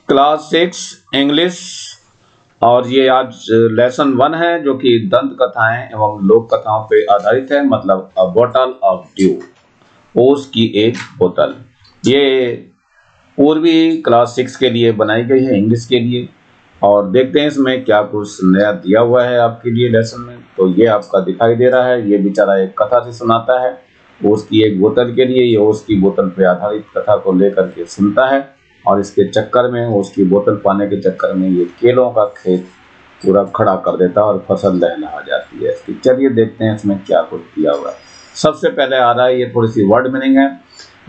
Class 6 English. और ये आज लेसन 1 है जो कि दंत कथाएं एवं लोक कथाओं पे आधारित है। मतलब अ बॉटल ऑफ ड्यू, ओस की एक बोतल। ये पूर्वी क्लास 6 के लिए बनाई गई है, इंग्लिश के लिए। और देखते हैं इसमें क्या कुछ नया दिया हुआ है आपके लिए लेसन में। तो ये आपका दिखाई दे रहा है, ये बेचारा एक कथा से सुनाता है ओस की एक बोतल के लिए। ये ओस की बोतल पे आधारित कथा को लेकर के सुनता है और इसके चक्कर में, ओस की बोतल पाने के चक्कर में ये केलों का खेत पूरा खड़ा कर देता है और फसल लहलहा जाती है इसकी। चलिए देखते हैं इसमें क्या कुछ दिया हुआ है। सबसे पहले आ रहा है, ये थोड़ी सी वर्ड मीनिंग है,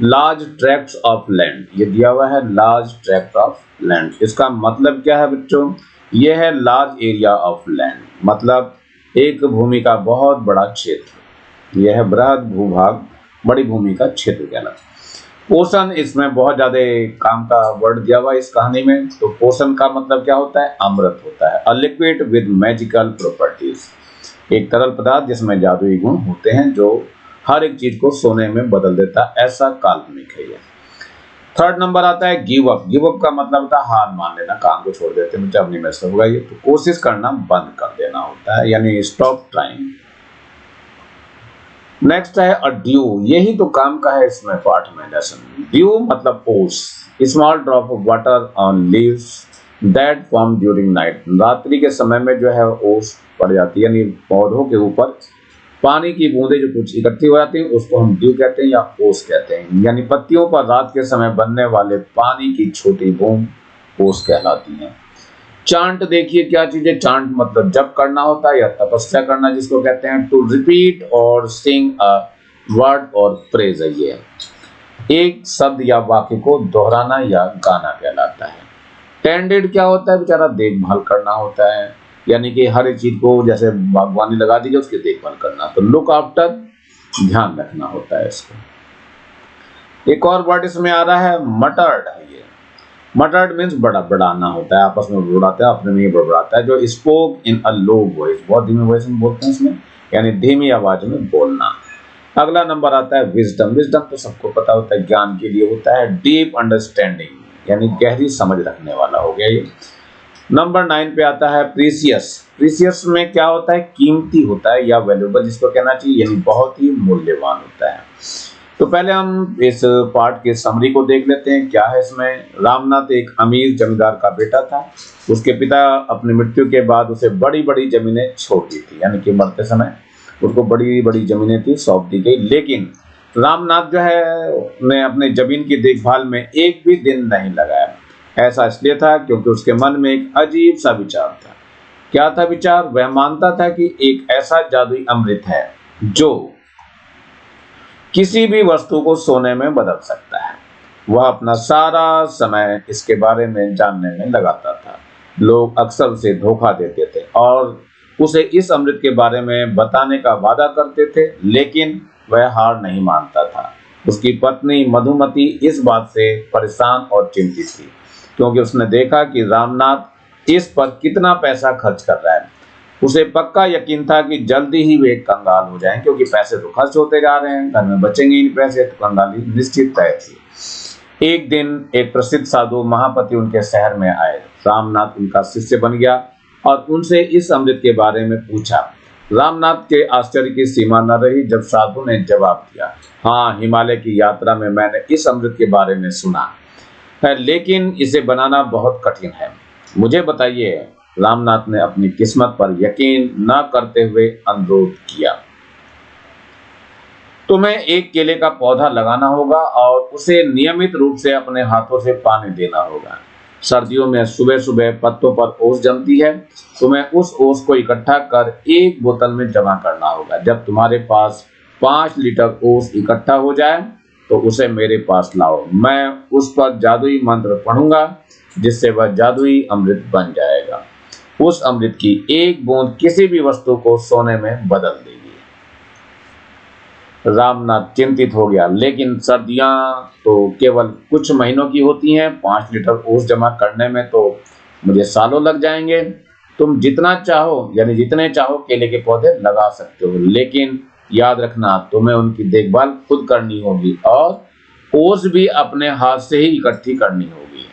लार्ज ट्रैक्ट्स ऑफ लैंड। ये दिया हुआ है लार्ज ट्रैक्ट ऑफ लैंड। इसका मतलब क्या है बच्चों? ये है लार्ज एरिया ऑफ लैंड, मतलब एक भूमि का बहुत बड़ा क्षेत्र। यह है बृहद भूभाग, बड़ी भूमि का क्षेत्र कहलाता है। पोषण, इसमें बहुत ज्यादा काम का वर्ड दिया हुआ है इस कहानी में। तो पोषण का मतलब क्या होता है? अमृत होता है। A liquid with magical properties, एक तरल पदार्थ जिसमें जादुई गुण होते हैं जो हर एक चीज को सोने में बदल देता है, ऐसा काल्पनिक है ये। थर्ड नंबर आता है गिव अप। गिव अप का मतलब होता है हार मान लेना, काम को छोड़ देते हैं, जब नहीं में से होगा ये, तो कोशिश करना बंद कर देना होता है, यानी स्टॉप ट्राइंग। नेक्स्ट है अ ड्यू। यही तो काम का है इसमें पाठ में लेसन। ड्यू मतलब ओस, small drop of water on leaves that form during night. रात्रि के समय में जो है ओस पड़ जाती है, यानी पौधों के ऊपर पानी की बूंदें जो कुछ इकट्ठी हो जाती हैं उसको हम ड्यू कहते हैं या ओस कहते हैं। यानी पत्तियों पर रात के समय बनने वाले पानी की छोटी बूंद ओस कहलाती हैं। चांट देखिए क्या चीज है। चांट मतलब जप करना होता है या तपस्या करना, जिसको कहते हैं टू रिपीट और सिंग अ वर्ड और प्रेज है। ये एक शब्द या वाक्य को दोहराना या गाना कहलाता है। टेंडेड क्या होता है? बेचारा देखभाल करना होता है, यानी कि हर एक चीज को, जैसे बागवानी लगा दी उसकी देखभाल करना। तो लुक आफ्टर, ध्यान रखना होता है इसको। एक और वर्ड इसमें आ रहा है मटर्ड है। ये मटर्ड मीन्स बड़ा बढ़ाना होता है, आपस में बुड़ाता है, अपने में ही बड़बड़ाता है। जो spoke in a low voice, बहुत धीमी वॉइस में बोलते हैं इसमें, यानी धीमी आवाज में बोलना। अगला नंबर आता है विजडम। विजडम तो सबको पता होता है, ज्ञान के लिए होता है। डीप अंडरस्टैंडिंग, यानी गहरी समझ रखने वाला हो गया ये। नंबर 9 पे आता है प्रीसियस। प्रीसियस में क्या होता है? कीमती होता है या वैल्यूएबल जिसको कहना चाहिए, यानी बहुत ही मूल्यवान होता है। तो पहले हम इस पार्ट के समरी को देख लेते हैं क्या है इसमें। रामनाथ एक अमीर जमींदार का बेटा था। उसके पिता अपनी मृत्यु के बाद उसे बड़ी बड़ी जमीनें छोड़ दी थी, यानी कि मरते समय उसको बड़ी बड़ी जमीनें थी सौंप दी गई। लेकिन रामनाथ जो है ने अपने जमीन की देखभाल में एक भी दिन नहीं लगाया। ऐसा इसलिए था क्योंकि उसके मन में एक अजीब सा विचार था। क्या था विचार? वह मानता था कि एक ऐसा जादुई अमृत है जो किसी भी वस्तु को सोने में बदल सकता है। वह अपना सारा समय इसके बारे में जानने में लगाता था। लोग अक्सर उसे धोखा देते थे और उसे इस अमृत के बारे में बताने का वादा करते थे, लेकिन वह हार नहीं मानता था। उसकी पत्नी मधुमती इस बात से परेशान और चिंतित थी, क्योंकि उसने देखा कि रामनाथ इस पर कितना पैसा खर्च कर रहा है। उसे पक्का यकीन था कि जल्दी ही वे कंगाल हो जाएं, क्योंकि पैसे तो खर्च होते जा रहे हैं, घर में बचेंगे ही पैसे, तो कंगाली निश्चित तय थी। एक दिन एक प्रसिद्ध साधु महापति उनके शहर में आए। रामनाथ उनका शिष्य बन गया और उनसे इस अमृत के बारे में पूछा। रामनाथ के आश्चर्य की सीमा न रही जब साधु ने जवाब दिया, हाँ, हिमालय की यात्रा में मैंने इस अमृत के बारे में सुना है, लेकिन इसे बनाना बहुत कठिन है। मुझे बताइए। रामनाथ ने अपनी किस्मत पर यकीन न करते हुए अनुरोध किया, तुम्हें एक केले का पौधा लगाना होगा और उसे नियमित रूप से अपने हाथों से पानी देना होगा। सर्दियों में सुबह सुबह पत्तों पर ओस जमती है। तुम्हें उस ओस को इकट्ठा कर एक बोतल में जमा करना होगा। जब तुम्हारे पास 5 लीटर ओस इकट्ठा हो जाए तो उसे मेरे पास लाओ। मैं उस पर जादुई मंत्र पढ़ूंगा जिससे वह जादुई अमृत बन जाएगा। उस अमृत की एक बूंद किसी भी वस्तु को सोने में बदल देगी। रामनाथ चिंतित हो गया, लेकिन सर्दियां तो केवल कुछ महीनों की होती हैं। 5 लीटर ओस जमा करने में तो मुझे सालों लग जाएंगे। तुम जितना चाहो, यानी जितने चाहो केले के पौधे लगा सकते हो, लेकिन याद रखना तुम्हें उनकी देखभाल खुद करनी होगी और ओस भी अपने हाथ से ही इकट्ठी करनी होगी।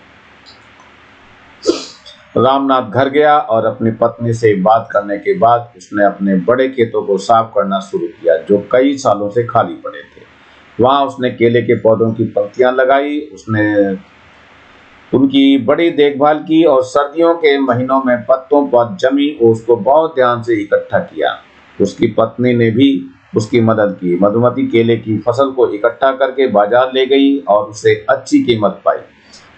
रामनाथ घर गया और अपनी पत्नी से बात करने के बाद उसने अपने बड़े खेतों को साफ करना शुरू किया जो कई सालों से खाली पड़े थे। वहां उसने केले के पौधों की पंक्तियां लगाई, उसने उनकी बड़ी देखभाल की और सर्दियों के महीनों में पत्तों पर जमी ओस को बहुत ध्यान से इकट्ठा किया। उसकी पत्नी ने भी उसकी मदद की। मधुमती केले की फसल को इकट्ठा करके बाजार ले गई और उसे अच्छी कीमत पाई।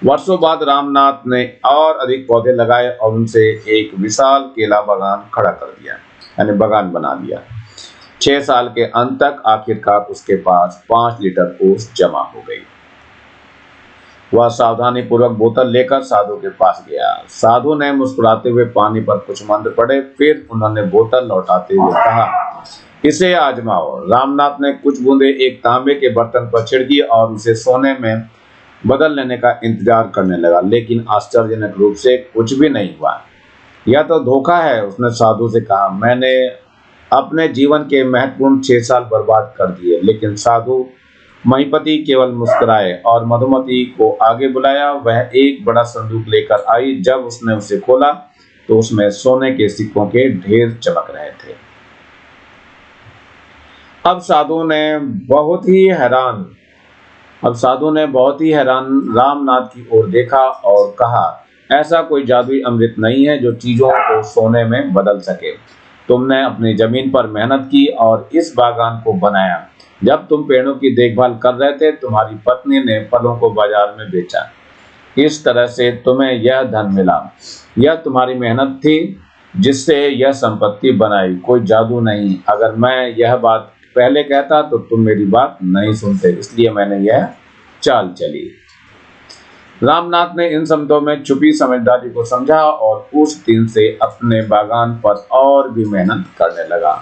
वर्षों बाद रामनाथ ने और अधिक पौधे लगाए और उनसे एक विशाल केला बागान खड़ा कर दिया, यानी बागान बना दिया। 6 साल के अंत तक आखिरकार उसके पास 5 लीटर ओस जमा हो गई। वह सावधानी पूर्वक बोतल लेकर साधु के पास गया। साधु ने मुस्कुराते हुए पानी पर कुछ मंत्र पढ़े, फिर उन्होंने बोतल लौटाते हुए कहा, इसे आजमाओ। रामनाथ ने कुछ बूंदे एक तांबे के बर्तन पर छिड़की और उसे सोने में बदल लेने का इंतजार करने लगा, लेकिन आश्चर्यजनक रूप से कुछ भी नहीं हुआ। यह तो धोखा है, उसने साधु से कहा। मैंने अपने जीवन के महत्वपूर्ण 6 साल बर्बाद कर दिए। लेकिन साधु महीपति केवल मुस्कुराए और मधुमती को आगे बुलाया। वह एक बड़ा संदूक लेकर आई। जब उसने उसे खोला तो उसमें सोने के सिक्कों के ढेर चमक रहे थे। अब साधु ने बहुत ही हैरान रामनाथ की ओर देखा और कहा, ऐसा कोई जादुई अमृत नहीं है जो चीजों को सोने में बदल सके। तुमने अपनी जमीन पर मेहनत की और इस बागान को बनाया। जब तुम पेड़ों की देखभाल कर रहे थे, तुम्हारी पत्नी ने फलों को बाजार में बेचा। इस तरह से तुम्हें यह धन मिला। यह तुम्हारी मेहनत थी जिससे यह संपत्ति बनाई, कोई जादू नहीं। अगर मैं यह बात पहले कहता तो तुम मेरी बात नहीं सुनते, इसलिए मैंने यह चाल चली। रामनाथ ने इन शब्दों में छुपी समझदारी को समझा और उस दिन से अपने बागान पर और भी मेहनत करने लगा।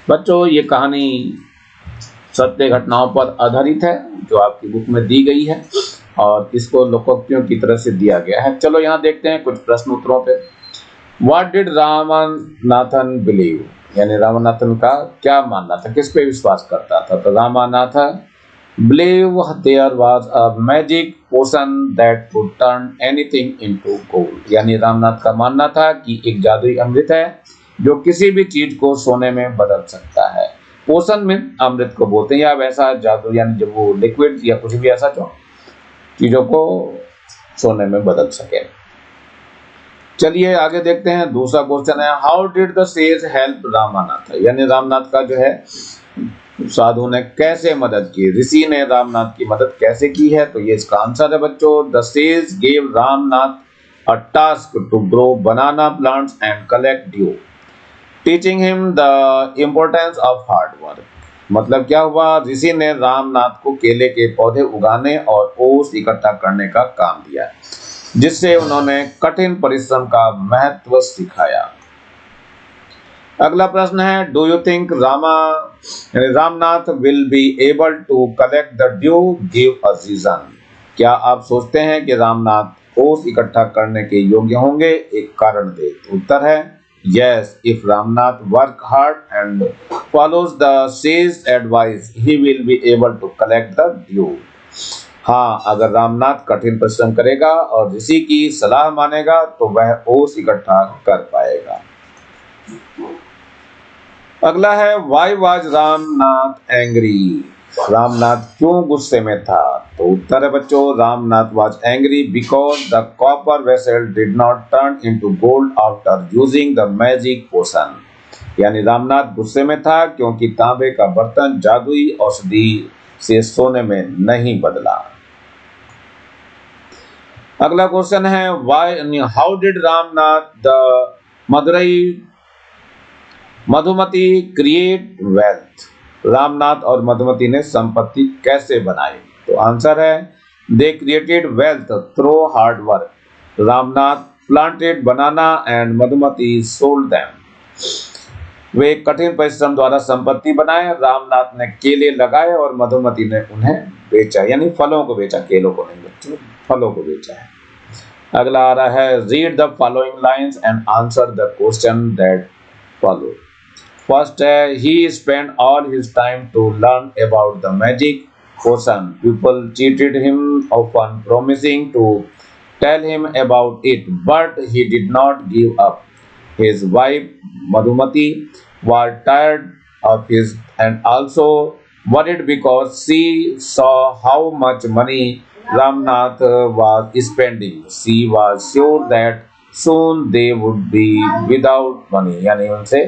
बच्चों, ये कहानी सत्य घटनाओं पर आधारित है जो आपकी बुक में दी गई है और इसको लोकोक्तियों की तरह से दिया गया है। चलो यहाँ देखते हैं कुछ प्रश्न उत्तरों पे। व्हाट डिड रामनाथन बिलीव, यानी रामनाथन का क्या मानना था, किस पे विश्वास करता था। तो Ramanathan believe there was a magic potion that could turn anything into gold, यानी रामनाथ का मानना था कि एक जादुई अमृत है जो किसी भी चीज को सोने में बदल सकता है। पोषण में अमृत को बोलते हैं, या वैसा जादू, यानी जब वो लिक्विड या कुछ भी ऐसा जो चीजों को सोने में बदल सके। चलिए आगे देखते हैं। दूसरा क्वेश्चन है, how did the says help Ramnath, यानी रामनाथ का जो है साधु ने कैसे मदद की, ऋषि ने रामनाथ की मदद कैसे की है। तो ये इसका आंसर है बच्चों, the sage gave Ramnath a task to grow banana plants and collect dew, teaching him the importance of hard work. मतलब क्या हुआ, ऋषि ने रामनाथ को केले के पौधे उगाने और ओस इकट्ठा करने का काम दिया, जिससे उन्होंने कठिन परिश्रम का महत्व सिखाया। अगला प्रश्न है, do you think Ramnath will be able to collect the dew, give a reason. क्या आप सोचते हैं कि रामनाथ ओस इकट्ठा करने के योग्य होंगे, एक कारण दे। उत्तर है yes, if Ramnath work hard and follows the sage advice, he will be able to collect the dew. हाँ, अगर रामनाथ कठिन परिश्रम करेगा और ऋषि की सलाह मानेगा तो वह ओस इकट्ठा कर पाएगा। अगला है, why was Ramnath angry, Ramnath क्यों गुस्से में था। तो उत्तर है बच्चों, Ramnath was angry because the copper vessel did not turn into gold after using the magic potion, यानी रामनाथ गुस्से में था क्योंकि तांबे का बर्तन जादुई औषधि से सोने में नहीं बदला। अगला क्वेश्चन है, how did Ramnath the Madhumati create wealth, Ramnath और मधुमती ने संपत्ति कैसे बनाई। तो आंसर है, they created wealth through hard work, Ramnath planted banana and Madhumati sold them. वे कठिन परिश्रम द्वारा संपत्ति बनाए, रामनाथ ने केले लगाए और मधुमती ने उन्हें बेचा, यानी फलों को बेचा, केलों को नहीं बच्चों, फलों को बेचा है। अगला आ रहा है, read the following lines and answer the question that follow. First, he spent all his time to learn about the magic potion. People cheated him, often promising to tell him about it, but he did not give up. His wife Madhumati was tired of his and also worried because she saw how much money Ramnath was spending. She was sure that soon they would be without money, यानी उनसे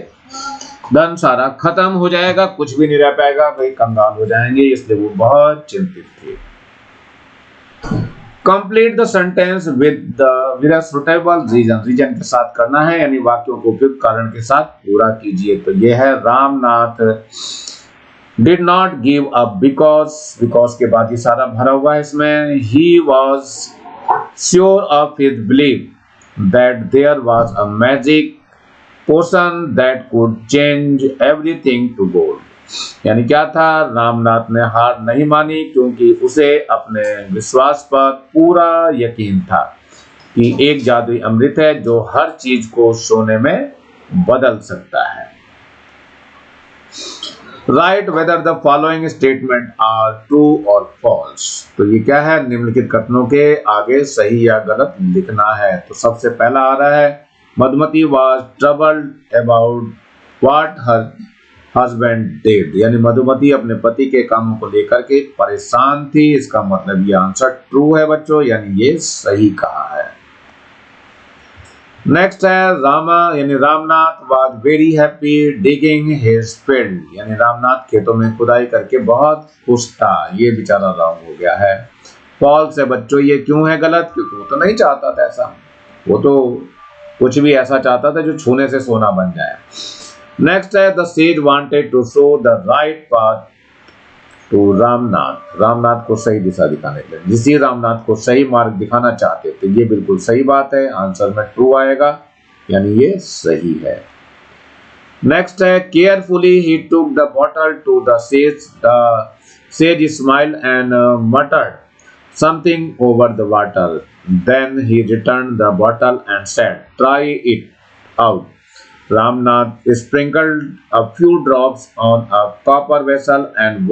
धन सारा खत्म हो जाएगा, कुछ भी नहीं रह पाएगा, भाई कंगाल हो जाएंगे, इसलिए वो बहुत चिंतित थे। Complete the sentence with a suitable reason, reason के साथ करना है, यानी वाक्यों को उपयुक्त कारण के साथ पूरा कीजिए। तो ये है Ramnath did not give up because, because के बाद ये सारा भरा हुआ है इसमें। He was sure of his believe that there was a magic potion that could change everything to gold, यानी क्या था, रामनाथ ने हार नहीं मानी क्योंकि उसे अपने विश्वास पर पूरा यकीन था कि एक जादुई अमृत है जो हर चीज को सोने में बदल सकता है। Write whether the following statement are true और फॉल्स, तो ये क्या है, निम्नलिखित कथनों के आगे सही या गलत लिखना है। तो सबसे पहला आ रहा है Madhumati was troubled about what her husband did, यानी मधुमती अपने पति के कामों को लेकर के परेशान थी। इसका मतलब ये आंसर ट्रू है बच्चों, यानी ये सही कहा है। नेक्स्ट है रामा, यानी Ramnath was very happy digging his field, यानी रामनाथ खेतों में खुदाई करके बहुत खुश था। ये बेचारा रॉन्ग हो गया है। फॉल्स है बच्चों, ये क्यों है गलत, क्योंकि वो तो नहीं चाहता था ऐसा, वो तो कुछ भी ऐसा चाहता था जो छूने से सोना बन जाए। नेक्स्ट है the sage wanted to show the right path to Ramnath, Ramnath को सही दिशा दिखाने के लिए, जिसे रामनाथ को सही मार्ग दिखाना चाहते थे। ये बिल्कुल सही बात है, आंसर में ट्रू आएगा, यानी ये सही है। नेक्स्ट है carefully he took the bottle to the sage smile and muttered something over the water, then he return the bottle and said try it out. Ramnath sprinkled a few drops on a copper vessel and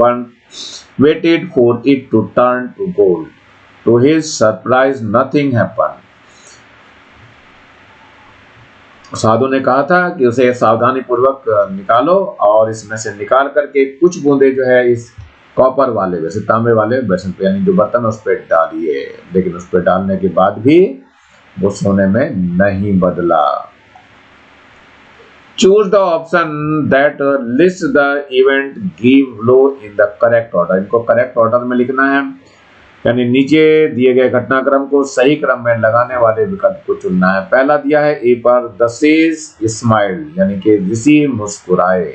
waited for it to turn to gold. To his surprise, nothing happened. साधु ने कहा था कि उसे सावधानी पूर्वक निकालो और इसमें से निकाल करके कुछ बूंदे जो है इस कॉपर वाले वैसे तांबे वाले बेसन पे, यानी जो बर्तन उस पर डालिए, लेकिन उस पर डालने के बाद भी वो सोने में नहीं बदला। Choose the option that lists the event give below in the correct order. इनको करेक्ट ऑर्डर में लिखना है, यानी नीचे दिए गए घटनाक्रम को सही क्रम में लगाने वाले विकल्प को चुनना है। पहला दिया है ए पर द सेज स्माइल्ड, यानी कि ऋषि मुस्कुराए।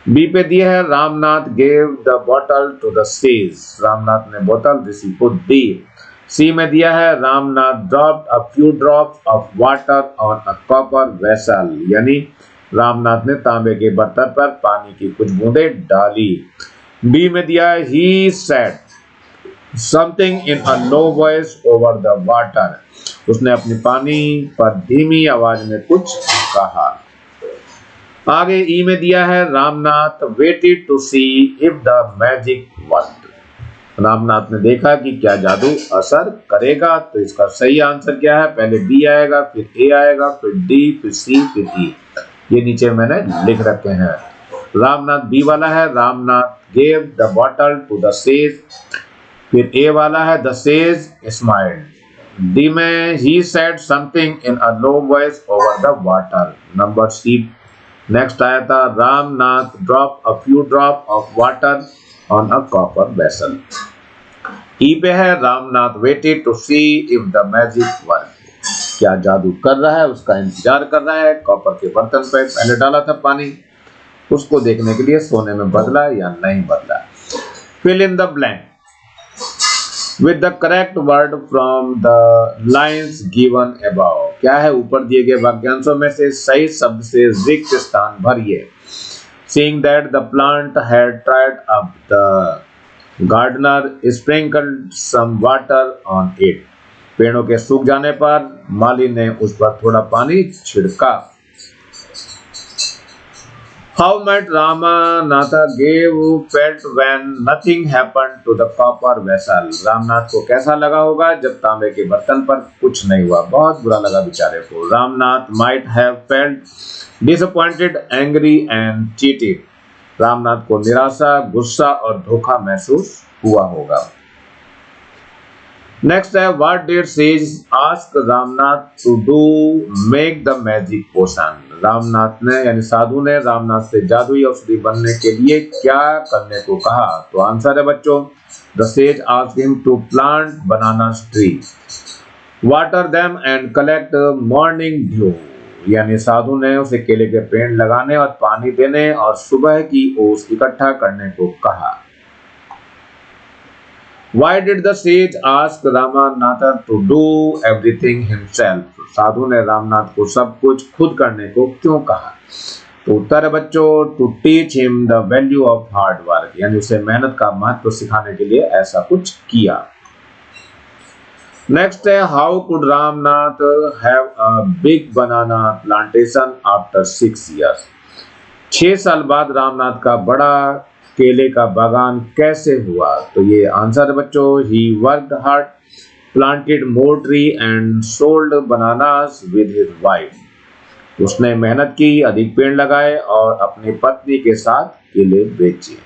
बी पे दिया है Ramnath gave the bottle to the sage, Ramnath ने बोतल ऋषि को दी। सी में दिया है Ramnath dropped a few drops of water on a copper vessel, यानी रामनाथ ने तांबे के बर्तन पर पानी की कुछ बूंदें डाली। बी में दिया है ही said something in a low voice over the water, उसने अपनी पानी पर धीमी आवाज में कुछ कहा। आगे ई में दिया है Ramnath waited to see if the magic worked, Ramnath ने देखा कि क्या जादू असर करेगा। तो इसका सही आंसर क्या है, पहले बी आएगा, फिर ए आएगा, फिर डी, फिर सी, फिर ई। ये नीचे मैंने लिख रखे हैं। रामनाथ बी वाला है Ramnath gave the bottle to the sage, फिर ए वाला है द सेज स्माइल्ड। डी में he said something in a low voice over the water. Number C next आया था Ramnath drop a few drop of water on a copper vessel. E पे है Ramnath waited to see if the magic work, क्या जादू कर रहा है उसका इंतजार कर रहा है। कॉपर के बर्तन पे पहले डाला था पानी, उसको देखने के लिए सोने में बदला या नहीं बदला। Fill in the blank with the correct word from the lines given above, क्या है ऊपर दिए गए वाक्यांशों में से सही शब्द से रिक्त स्थान भरिए। Seeing that the plant had dried up, the gardener sprinkled some water on it. पेड़ों के सूख जाने पर माली ने उस पर थोड़ा पानी छिड़का। How might Ramanatha gave felt when nothing happened to the copper vessel? Ramnath को कैसा लगा होगा जब तांबे के बर्तन पर कुछ नहीं हुआ? बहुत बुरा लगा बेचारे को. Ramnath might have felt disappointed, angry and cheated. Ramnath को निराशा, गुस्सा और धोखा महसूस हुआ होगा. नेक्स्ट है what did sage ask Ramnath to do make the magic potion. Ramnath ने यानी साधु ने रामनाथ से जादुई औषधि बनने के लिए क्या करने को कहा? तो आंसर है बच्चों, the sage asked him to plant banana tree, water them and collect morning dew. यानी साधु ने उसे केले के पेड़ लगाने और पानी देने और सुबह की ओस इकट्ठा करने को कहा. Why did the sage ask Ramanatha to do everything himself? साधु ने रामनाथ को सब कुछ खुद करने को क्यों कहा? तो उत्तर है बच्चों, to teach him the value of hard work, यानी उसे मेहनत का महत्व सिखाने के लिए ऐसा कुछ किया. नेक्स्ट है how could Ramnath have a big banana plantation after 6 years. 6 साल बाद रामनाथ का बड़ा केले का बागान कैसे हुआ? तो ये आंसर है बच्चों, he worked hard, planted more tree and sold bananas with his wife. उसने मेहनत की, अधिक पेड़ लगाए और अपनी पत्नी के साथ केले बेचे.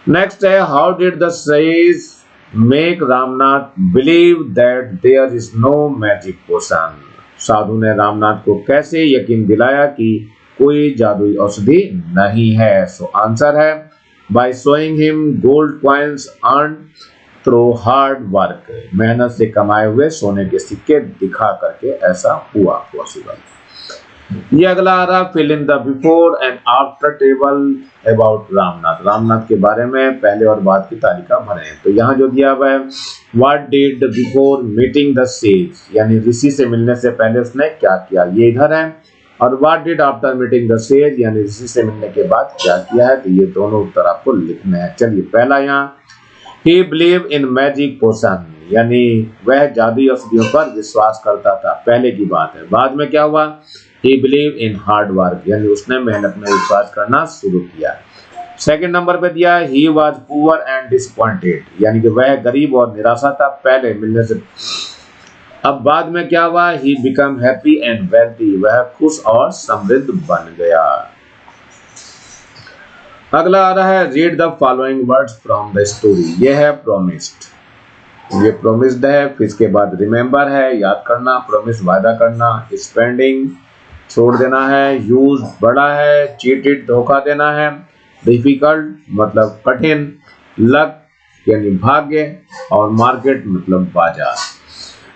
नेक्स्ट है how did the sage make Ramnath believe that there is no magic potion. साधु ने रामनाथ को कैसे यकीन दिलाया कि कोई जादुई औषधि नहीं है? सो आंसर है by showing him gold coins earn through hard work. मेहनत से कमाए हुए सोने के सिक्के दिखा करके ऐसा हुआ पॉसिबल. ये अगला आ रहा fill in the before and after table about Ramnath. Ramnath के बारे में पहले और बाद की तालिका भरें. तो यहाँ जो दिया हुआ है what did before meeting the sage, यानी ऋषि से मिलने से पहले उसने क्या किया, ये इधर है. और what did after meeting the sage, यानी ऋषि से मिलने के बाद क्या किया है. तो ये दोनों उत्तर आपको लिखने हैं. चलिए पहला यहाँ ही बिलीव इन मैजिक पोशन, यानी वह जादुई औषधियों पर विश्वास करता था, पहले की बात है. बाद में क्या हुआ, ही बिलीव इन हार्ड वर्क, यानी उसने मेहनत में विश्वास करना शुरू किया. सेकंड नंबर पे दिया he was poor and disappointed, यानी कि वह गरीब और निराशा था पहले मिलने से. अब बाद में क्या हुआ, he become happy and wealthy, वह खुश और समृद्ध बन गया. अगला आ रहा है read the following words from the story. यह है प्रोमिस्ड, ये प्रोमिस्ड है. फिर इसके बाद रिमेंबर है, याद करना. प्रोमिस वादा करना. स्पेंडिंग छोड़ देना है. यूज बड़ा है. चीटेड धोखा देना है. डिफिकल्ट मतलब कठिन. लक यानी भाग्य. और मार्केट मतलब बाजार.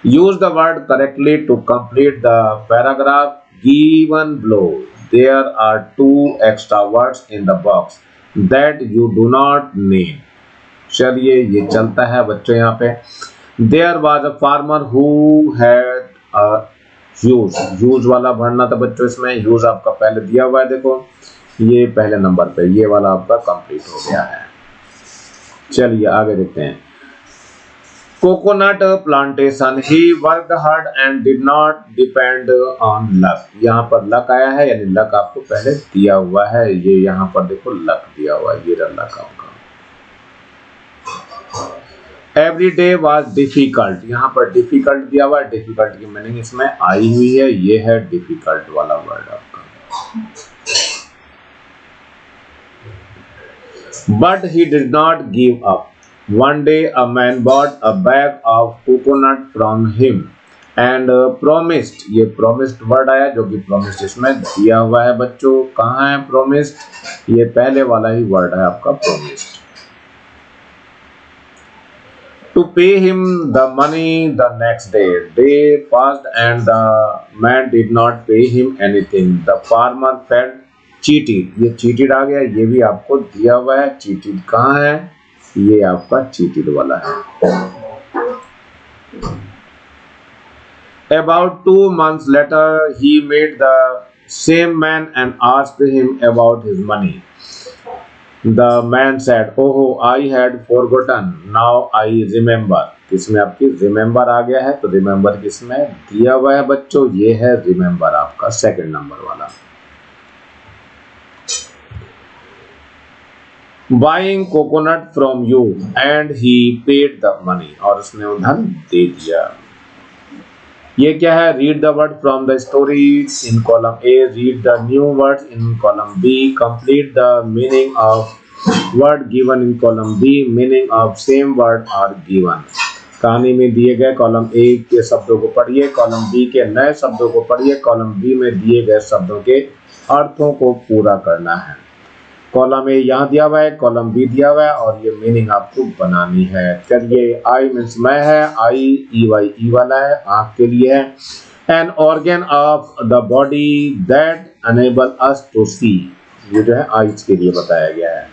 use the word correctly to complete the paragraph given below. There are 2 extra words in the box that you do not need. चलिए ये चलता है बच्चों. यहाँ पे there was a farmer who had a use वाला भरना था बच्चों. इसमें use आपका पहले दिया हुआ है, देखो ये पहले नंबर पे, ये वाला आपका कंप्लीट हो गया है. चलिए आगे देखते हैं. Coconut plantation, he worked hard and did not depend on luck. यहाँ पर लक आया है, यानी लक आपको पहले दिया हुआ है. ये यहाँ पर देखो लक दिया हुआ है, ये लक आपका. एवरी डे वाज डिफिकल्ट, यहाँ पर डिफिकल्ट दिया हुआ है. डिफिकल्ट की मीनिंग इसमें आई हुई है, ये है डिफिकल्ट वाला वर्ड आपका. But he did not give up. One day a man bought a bag of coconut from him and promised. ये promised word आया, जो कि promised इसमें दिया हुआ है बच्चों. कहाँ है promised? ये पहले वाला ही word है आपका promised. To pay him the money the next day. Day passed and the man did not pay him anything. The farmer felt cheated. ये cheated आ गया, ये भी आपको दिया हुआ है. cheated कहाँ है? ये आपका cheated वाला है. About 2 months later, he met the same man and asked him about his money. The man said, "Oh, I had forgotten. Now I remember." इसमें आपकी remember आ गया है, तो remember किसमें दिया हुआ है बच्चों? ये है remember आपका सेकंड नंबर वाला. Buying coconut from you and he paid the money, और उसने वो धन दे दिया। ये क्या है? Read the word from the story in column A, read the new words in column B, complete the meaning of word given in column B, meaning of same word are given. कहानी में दिए गए column A के शब्दों को पढ़िए, column B के नए शब्दों को पढ़िए, कॉलम बी में दिए गए शब्दों के अर्थों को पूरा करना है। कॉलम ए यहाँ दिया हुआ है, कॉलम बी दिया हुआ है, और ये मीनिंग आपको बनानी है। चलिए, आई मीन्स मैं है, आई ई वाई ई वाला है, आंख के लिए है। An organ of the body that enable us to see, ये जो है आईज के लिए बताया गया है।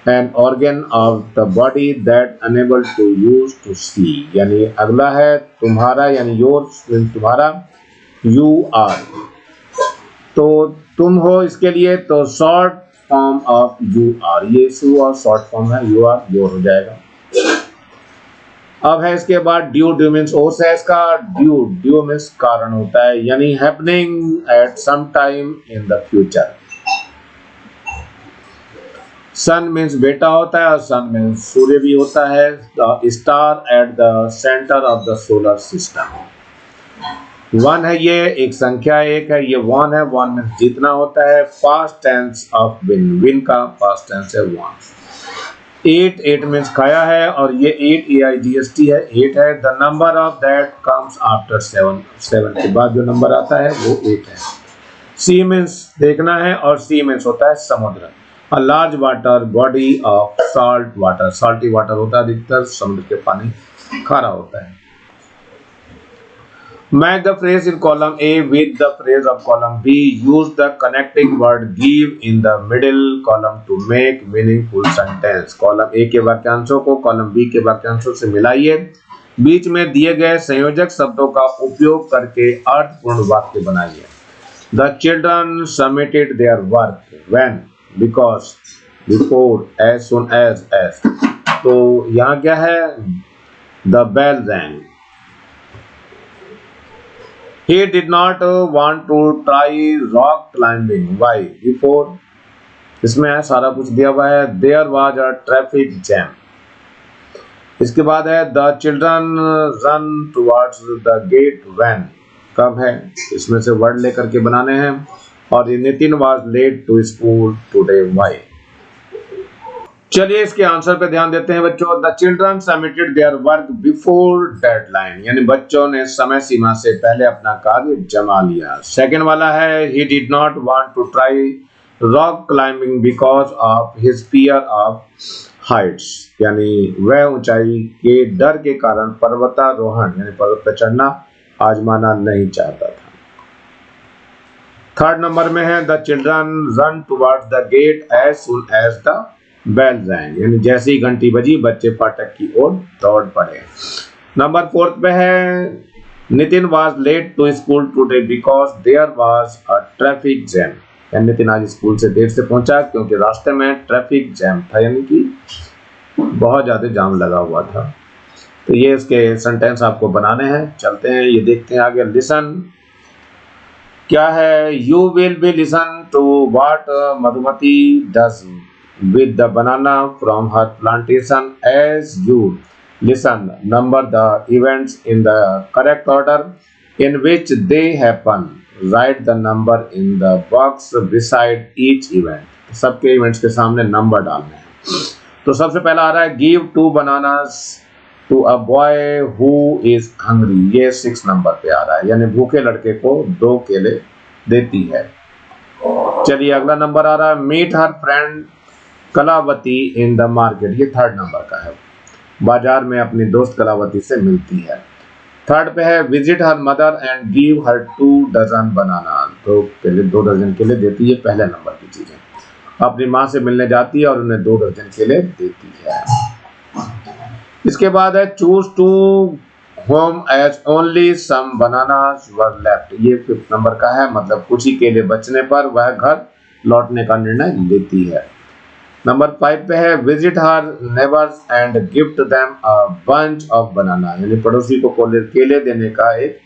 An organ of the body that enable to use to see, यानी अगला है तुम्हारा, यानी योर्स मीन्स तुम्हारा, यू आर तो तुम हो, इसके लिए तो short form of you are, ये सू और शॉर्ट फॉर्म है यू आर, योर हो जाएगा। अब है इसके बाद ड्यू, ड्यू मीन्स ओस है इसका, ड्यू ड्यू मीन्स कारण होता है, यानी happening at some time in the future. Son means बेटा होता है, और सन मीन्स सूर्य भी होता है। Star at the centre of the solar system. One है, ये एक संख्या एक है, ये वन है, वन मीन्स जीतना होता है। Past tense of win, win का पास्ट टेंस है वन। एट, एट मीन्स खाया है, और ये एट AIGST है, एट है। The number of that comes after seven, seven के बाद जो नंबर आता है वो एट है। सी मीन्स देखना है, और सी मीन्स होता है समुद्र। A large water body of salt water, salty water होता है अधिकतर, समुद्र के पानी खारा होता है। Match the phrase in column A with the phrase of column B. Use the connecting word give in the middle column to make meaningful sentence. Column A के वाक्यांशों को column B के वाक्यांशों से मिलाइए, बीच में दिए गए संयोजक शब्दों का उपयोग करके अर्थपूर्ण वाक्य बनाइए। The children submitted their work when, because, before, as soon as। तो यहाँ क्या है? The bell rang. He did not want to try rock climbing. Why? Before, इसमें है सारा कुछ दिया हुआ है। There was a traffic jam. इसके बाद है the children run towards the gate when. कब है? इसमें से वर्ड लेकर के बनाने हैं। और Nitin was late to school today. Why? चलिए इसके आंसर पे ध्यान देते हैं बच्चों। The children submitted their work before deadline, यानी बच्चों ने समय सीमा से पहले अपना कार्य जमा लिया। सेकंड वाला है he did not want to try rock climbing because of his fear of heights, यानी वह ऊंचाई के डर के कारण पर्वतारोहण यानी पर्वत पर चढ़ना आजमाना नहीं चाहता था। थर्ड नंबर में है the children run towards the gate as soon as the bell rang, यानी जैसे ही घंटी बजी बच्चे फाटक की ओर दौड़ पड़े। नंबर फोर्थ पे है Nitin was late to school today because there was a traffic jam, यानी नितिन आज स्कूल से देर से पहुंचा क्योंकि रास्ते में ट्रैफिक जैम था, यानी कि बहुत ज्यादा जाम लगा हुआ था। तो ये इसके सेंटेंस आपको बनाने हैं। चलते हैं, ये देखते हैं आगे। लिसन क्या है? You will be listen to what Madhumati does with the banana from her plantation. As you listen, number the events in the correct order in which they happen. Write the number in the box beside each event. सबके events के सामने number डालने हैं। तो सबसे पहला आ रहा है give 2 bananas to a boy who is hungry. ये 6 नंबर पे आ रहा है, यानी भूखे लड़के को 2 केले देती है। चलिए अगला नंबर आ रहा है meet her friend Kalavati in the market, ये 3rd नंबर का है, बाजार में अपनी दोस्त कलावती से मिलती है। 3rd पे है visit her mother and give her 2 dozen banana, तो केले 2 दर्जन केले देती है, पहले नंबर की चीज है। अपनी माँ से मिलने जाती है और उन्हें 2 दर्जन केले देती है। इसके बाद है choose to home as only some bananas were left, ये 5th नंबर का है, मतलब कुछ ही केले बचने पर वह घर लौटने का निर्णय लेती है। नंबर 5 पे है visit her neighbours and gift them a bunch of बनाना, यानी पड़ोसी को केले देने का एक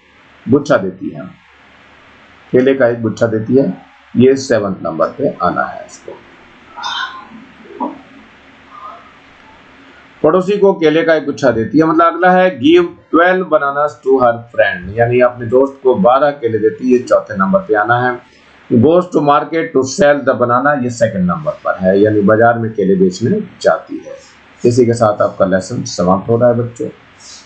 गुच्छा देती है, केले का एक गुच्छा देती है। ये 7th नंबर पे आना है इसको। पड़ोसी को केले का एक गुच्छा देती है। मतलब अगला है give 12 bananas to her friend, यानी अपने दोस्त को 12 केले देती है, चौथे नंबर पे आना है। Goes to market to sell the banana, ये सेकंड नंबर पर है, यानी बाजार में केले बेचने जाती है। इसी के साथ आपका लेसन समाप्त हो रहा है बच्चों।